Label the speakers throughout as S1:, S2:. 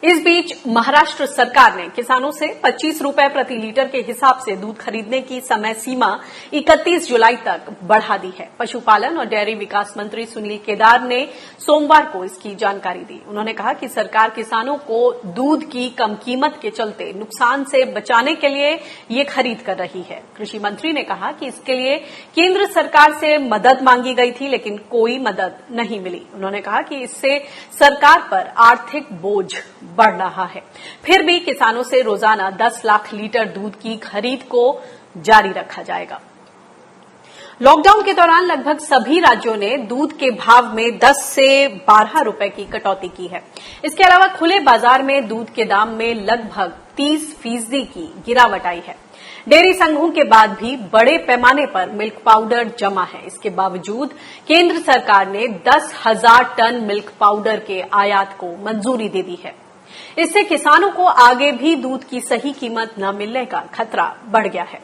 S1: इस बीच महाराष्ट्र सरकार ने किसानों से 25 रुपए प्रति लीटर के हिसाब से दूध खरीदने की समय सीमा 31 जुलाई तक बढ़ा दी है। पशुपालन और डेयरी विकास मंत्री सुनील केदार ने सोमवार को इसकी जानकारी दी। उन्होंने कहा कि सरकार किसानों को दूध की कम कीमत के चलते नुकसान से बचाने के लिए ये खरीद कर रही है। कृषि मंत्री ने कहा कि इसके लिए केंद्र सरकार से मदद मांगी गई थी, लेकिन कोई मदद नहीं मिली। उन्होंने कहा कि इससे सरकार पर आर्थिक बोझ बढ़ रहा है। फिर भी किसानों से रोजाना 10 लाख लीटर दूध की खरीद को जारी रखा जाएगा। लॉकडाउन के दौरान लगभग सभी राज्यों ने दूध के भाव में 10 से 12 रुपए की कटौती की है। इसके अलावा खुले बाजार में दूध के दाम में लगभग 30% की गिरावट आई है। डेयरी संघों के बाद भी बड़े पैमाने पर मिल्क पाउडर जमा है। इसके बावजूद केंद्र सरकार ने 10,000 टन मिल्क पाउडर के आयात को मंजूरी दे दी है। इससे किसानों को आगे भी दूध की सही कीमत न मिलने का खतरा बढ़ गया है।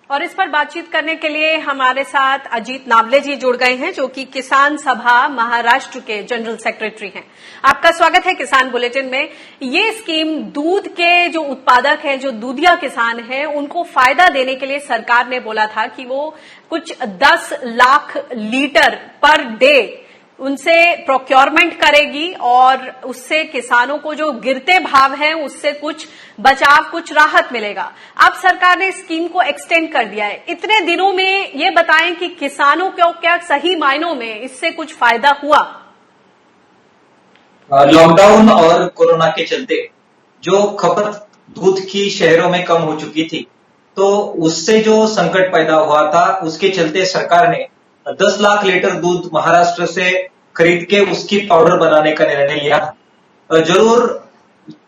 S1: और इस पर बातचीत करने के लिए हमारे साथ अजीत नावले जी जुड़ गए हैं, जो कि किसान सभा महाराष्ट्र के जनरल सेक्रेटरी हैं। आपका स्वागत है किसान बुलेटिन में। ये स्कीम दूध के जो उत्पादक हैं, जो दूधिया किसान हैं, उनको फायदा देने के लिए सरकार ने बोला था कि वो कुछ 10 लाख लीटर पर डे उनसे प्रोक्योरमेंट करेगी और उससे किसानों को जो गिरते भाव हैं उससे कुछ बचाव, कुछ राहत मिलेगा। अब सरकार ने स्कीम को एक्सटेंड कर दिया है। इतने दिनों में ये बताएं कि किसानों को क्या सही मायनों में इससे कुछ फायदा हुआ?
S2: लॉकडाउन और कोरोना के चलते जो खपत दूध की शहरों में कम हो चुकी थी, तो उससे जो संकट पैदा हुआ था, उसके चलते सरकार ने 10 लाख लीटर दूध महाराष्ट्र से खरीद के उसकी पाउडर बनाने का निर्णय लिया। जरूर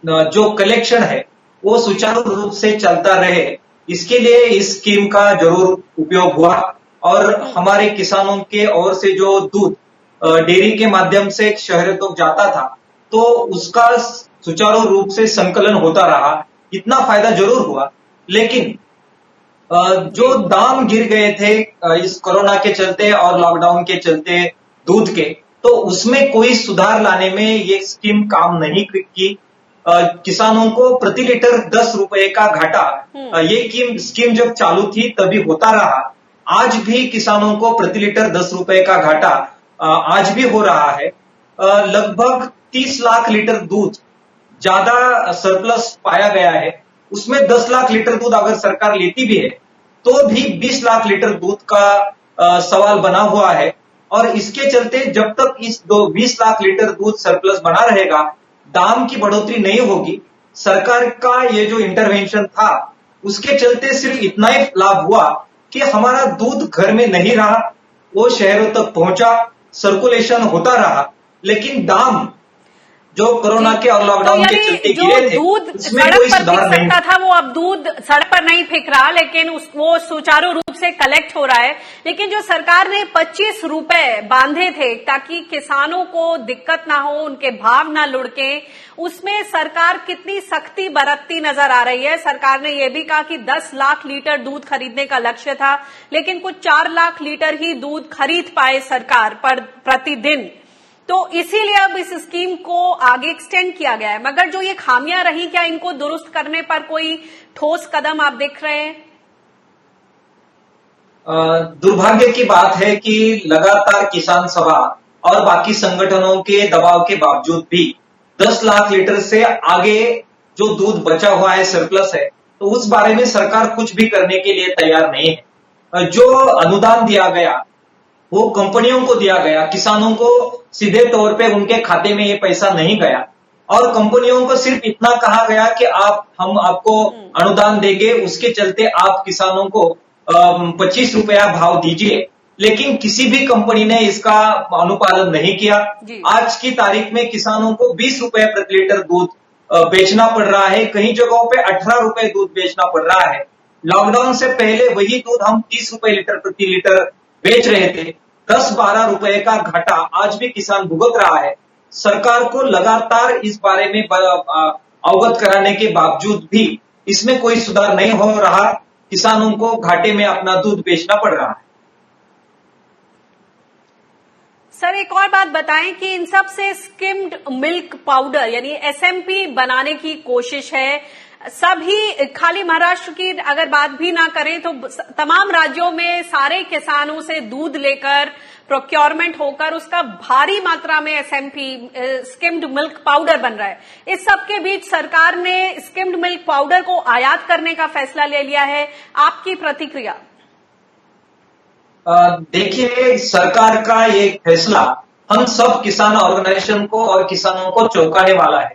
S2: जो कलेक्शन है वो सुचारू रूप से चलता रहे, इसके लिए इस स्कीम का जरूर उपयोग हुआ और हमारे किसानों के ओर से जो दूध डेयरी के माध्यम से शहरों तक जाता था, तो उसका सुचारू रूप से संकलन होता रहा। इतना फायदा जरूर हुआ, लेकिन जो दाम गिर गए थे इस कोरोना के चलते और लॉकडाउन के चलते दूध के, तो उसमें कोई सुधार लाने में ये स्कीम काम नहीं की। किसानों को प्रति लीटर 10 रुपए का घाटा ये स्कीम जब चालू थी तभी होता रहा। आज भी किसानों को प्रति लीटर 10 रुपए का घाटा आज भी हो रहा है। लगभग 30 लाख लीटर दूध ज्यादा सरप्लस पाया गया है। उसमें 10 लाख लीटर दूध अगर सरकार लेती भी है तो भी 20 लाख लीटर दूध का सवाल बना हुआ है। और इसके चलते जब तक इस 20 लाख लीटर दूध सरप्लस बना रहेगा, दाम की बढ़ोतरी नहीं होगी। सरकार का ये जो इंटरवेंशन था उसके चलते सिर्फ इतना ही लाभ हुआ कि हमारा दूध घर में नहीं रहा, वो शहरों तक पहुंचा, सर्कुलेशन होता रहा, लेकिन दाम जो कोरोना के और लॉकडाउन के चलते गिरे थे,
S1: दूध
S2: उसमें
S1: सड़क
S2: कोई
S1: पर
S2: सुधार
S1: बिक
S2: नहीं
S1: सकता था, वो अब दूध सड़क पर नहीं फेंक रहा, लेकिन वो सुचारू रूप से कलेक्ट हो रहा है। लेकिन जो सरकार ने 25 रुपए बांधे थे ताकि किसानों को दिक्कत ना हो, उनके भाव ना लुढ़के, उसमें सरकार कितनी सख्ती बरतती नजर आ रही है। सरकार ने यह भी कहा कि 10 लाख लीटर दूध खरीदने का लक्ष्य था, लेकिन कुछ 4 लाख लीटर ही दूध खरीद पाए सरकार पर प्रतिदिन। तो इसीलिए अब इस स्कीम को आगे एक्सटेंड किया गया है। मगर जो ये खामियां रही, क्या इनको दुरुस्त करने पर कोई ठोस कदम आप देख रहे हैं?
S2: दुर्भाग्य की बात है कि लगातार किसान सभा और बाकी संगठनों के दबाव के बावजूद भी 10 लाख लीटर से आगे जो दूध बचा हुआ है, सरप्लस है, तो उस बारे में सरकार कुछ भी करने के लिए तैयार नहीं है। जो अनुदान दिया गया वो कंपनियों को दिया गया, किसानों को सीधे तौर पे उनके खाते में ये पैसा नहीं गया। और कंपनियों को सिर्फ इतना कहा गया कि हम आपको अनुदान देंगे, उसके चलते आप किसानों को 25 रुपया भाव दीजिए। लेकिन किसी भी कंपनी ने इसका अनुपालन नहीं किया। आज की तारीख में किसानों को 20 रुपए प्रति लीटर दूध बेचना पड़ रहा है, कई जगहों पे 18 रुपए दूध बेचना पड़ रहा है। लॉकडाउन से पहले वही दूध हम 30 रुपए लीटर प्रति लीटर बेच रहे थे। 10-12 रुपए का घाटा आज भी किसान भुगत रहा है। सरकार को लगातार इस बारे में अवगत कराने के बावजूद भी इसमें कोई सुधार नहीं हो रहा। किसानों को घाटे में अपना दूध बेचना पड़ रहा है।
S1: सर एक और बात बताएं कि इन सब से स्किम्ड मिल्क पाउडर यानी एसएमपी बनाने की कोशिश है। सभी खाली महाराष्ट्र की अगर बात भी ना करें तो तमाम राज्यों में सारे किसानों से दूध लेकर प्रोक्योरमेंट होकर उसका भारी मात्रा में एसएमपी स्किम्ड मिल्क पाउडर बन रहा है। इस सब के बीच सरकार ने स्किम्ड मिल्क पाउडर को आयात करने का फैसला ले लिया है। आपकी प्रतिक्रिया?
S2: देखिए, सरकार का ये फैसला हम सब किसान ऑर्गेनाइजेशन को और किसानों को चौंकाने वाला है,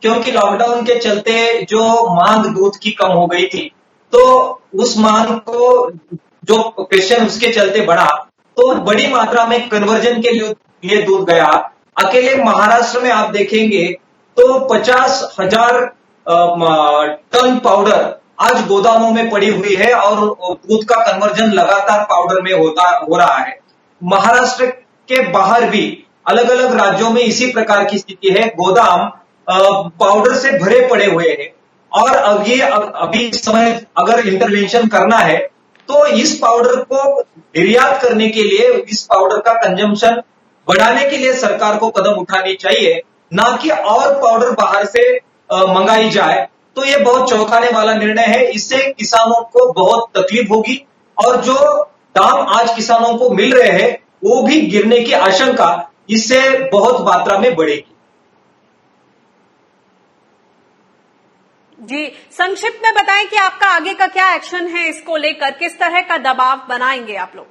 S2: क्योंकि लॉकडाउन के चलते जो मांग दूध की कम हो गई थी, तो उस मांग को जो क्वेश्चन उसके चलते बढ़ा, तो बड़ी मात्रा में कन्वर्जन के लिए दूध गया। अकेले महाराष्ट्र में आप देखेंगे तो 50,000 टन पाउडर आज गोदामों में पड़ी हुई है और दूध का कन्वर्जन लगातार पाउडर में हो रहा है। महाराष्ट्र के बाहर भी अलग अलग राज्यों में इसी प्रकार की स्थिति है। गोदाम पाउडर से भरे पड़े हुए हैं और अब ये अभी इस समय अगर इंटरवेंशन करना है तो इस पाउडर को निर्यात करने के लिए, इस पाउडर का कंजम्पशन बढ़ाने के लिए सरकार को कदम उठानी चाहिए, ना कि और पाउडर बाहर से मंगाई जाए। तो ये बहुत चौंकाने वाला निर्णय है। इससे किसानों को बहुत तकलीफ होगी और जो दाम आज किसानों को मिल रहे हैं वो भी गिरने की आशंका इससे बहुत मात्रा में बढ़ेगी।
S1: जी, संक्षिप्त में बताएं कि आपका आगे का क्या एक्शन है इसको लेकर, किस तरह का दबाव बनाएंगे आप लोग?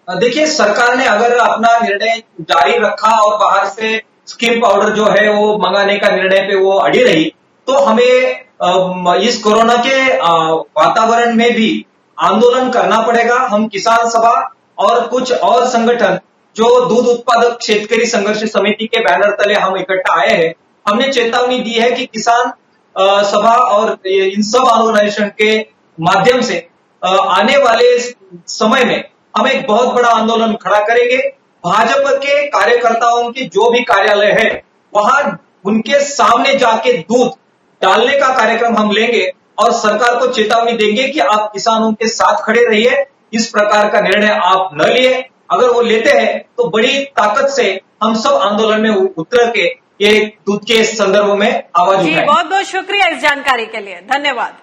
S2: देखिए, सरकार ने अगर अपना निर्णय जारी रखा और बाहर से स्किम पाउडर जो है वो मंगाने का निर्णय पे वो अड़ी रही, तो हमें इस कोरोना के वातावरण में भी आंदोलन करना पड़ेगा। हम किसान सभा और कुछ और संगठन जो दूध उत्पादक शेतकरी संघर्ष समिति के बैनर तले हम इकट्ठा आए हैं, हमने चेतावनी दी है कि किसान सभा और इन सब ऑर्गेनाइजेशन के माध्यम से आने वाले समय में हम एक बहुत बड़ा आंदोलन खड़ा करेंगे। भाजपा के कार्यकर्ताओं के जो भी कार्यालय है वहां उनके सामने जाके दूध डालने का कार्यक्रम हम लेंगे और सरकार को चेतावनी देंगे कि आप किसानों के साथ खड़े रहिए, इस प्रकार का निर्णय आप न लिए। अगर वो लेते हैं तो बड़ी ताकत से हम सब आंदोलन में उतर के ये दूध के संदर्भ में आवाज उठाएं।
S1: बहुत बहुत शुक्रिया इस जानकारी के लिए, धन्यवाद।